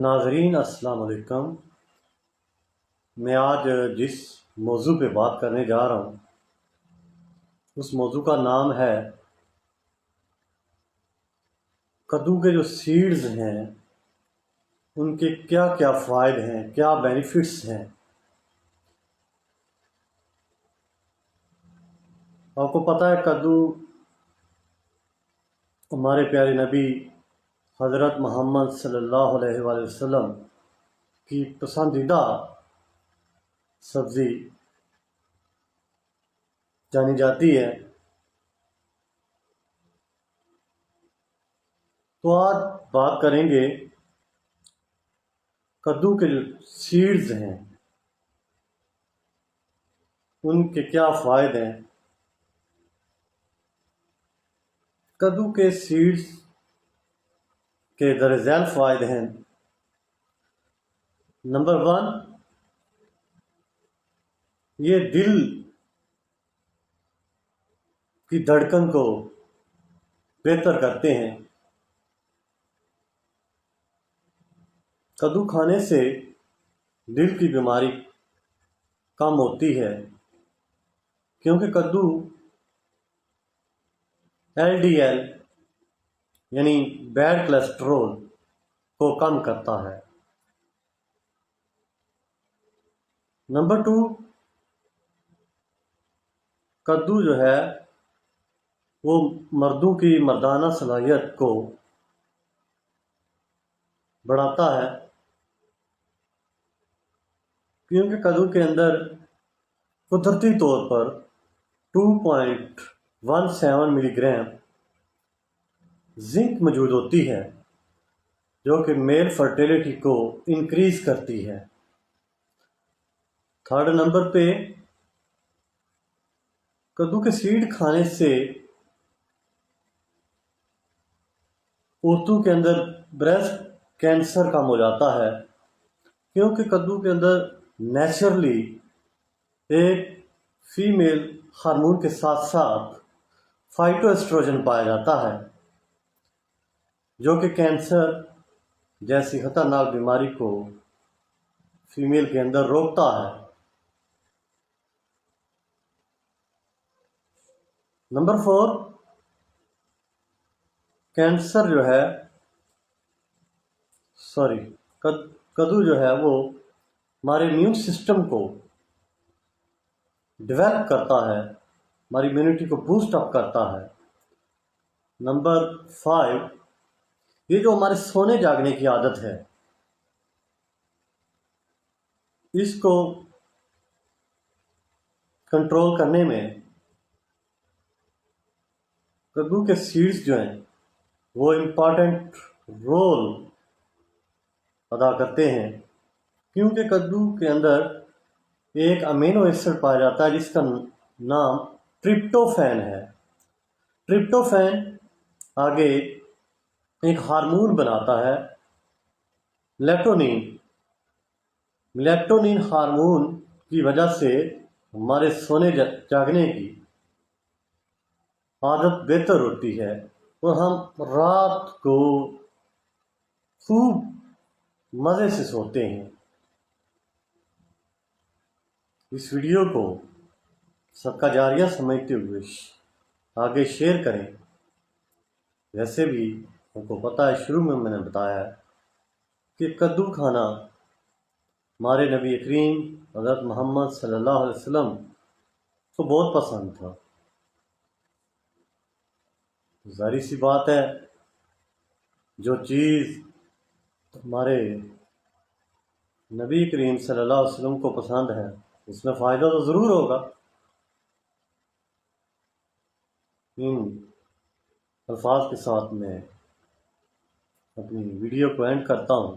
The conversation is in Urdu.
ناظرین السلام علیکم۔ میں آج جس موضوع پہ بات کرنے جا رہا ہوں اس موضوع کا نام ہے کدو کے جو سیڈز ہیں ان کے کیا کیا فوائد ہیں، کیا بینیفٹس ہیں۔ آپ کو پتہ ہے کدو ہمارے پیارے نبی حضرت محمد صلی اللہ علیہ وآلہ وسلم کی پسندیدہ سبزی جانی جاتی ہے۔ تو آج بات کریں گے کدو کے جو سیڈز ہیں ان کے کیا فوائد ہیں۔ کدو کے سیڈز کے درج ذیل فوائد ہیں۔ نمبر 1، یہ دل کی دھڑکن کو بہتر کرتے ہیں۔ کدو کھانے سے دل کی بیماری کم ہوتی ہے، کیونکہ کدو LDL یعنی بیڈ کولیسٹرول کو کم کرتا ہے۔ نمبر 2، کدو جو ہے وہ مردوں کی مردانہ صلاحیت کو بڑھاتا ہے، کیونکہ کدو کے اندر قدرتی طور پر 2.17 ملی گرام زنک موجود ہوتی ہے، جو کہ میل فرٹیلیٹی کو انکریز کرتی ہے۔ تھرڈ نمبر پہ کدو کے سیڈ کھانے سے عورتوں کے اندر بریسٹ کینسر کم ہو جاتا ہے، کیونکہ کدو کے اندر نیچرلی ایک فیمیل ہارمون کے ساتھ ساتھ فائٹو ایسٹروجن پایا جاتا ہے، جو کہ کینسر جیسی خطرناک بیماری کو فیمیل کے اندر روکتا ہے۔ نمبر 4، کینسر جو ہے کدو جو ہے وہ ہمارے امیون سسٹم کو ڈیولپ کرتا ہے، ہماری امیونٹی کو بوسٹ اپ کرتا ہے۔ نمبر 5، یہ جو ہمارے سونے جاگنے کی عادت ہے اس کو کنٹرول کرنے میں کدو کے سیڈز جو ہیں وہ امپورٹنٹ رول ادا کرتے ہیں، کیونکہ کدو کے اندر ایک امینو ایسڈ پایا جاتا ہے جس کا نام ٹرپٹوفین ہے۔ ٹرپٹوفین آگے ایک ہارمون بناتا ہے لیپٹونین۔ لیپٹونین ہارمون کی وجہ سے ہمارے سونے جاگنے کی عادت بہتر ہوتی ہے اور ہم رات کو خوب مزے سے سوتے ہیں۔ اس ویڈیو کو صدقہ جاریہ سمجھتے ہوئے آگے شیئر کریں۔ ویسے بھی ہم کو پتہ ہے، شروع میں نے بتایا ہے کہ کدو کھانا ہمارے نبی کریم حضرت محمد صلی اللہ علیہ وسلم کو بہت پسند تھا۔ ظاہر سی بات ہے، جو چیز ہمارے نبی کریم صلی اللہ علیہ وسلم کو پسند ہے اس میں فائدہ تو ضرور ہوگا۔ ان الفاظ کے ساتھ میں اپنی ویڈیو کو اینڈ کرتا ہوں۔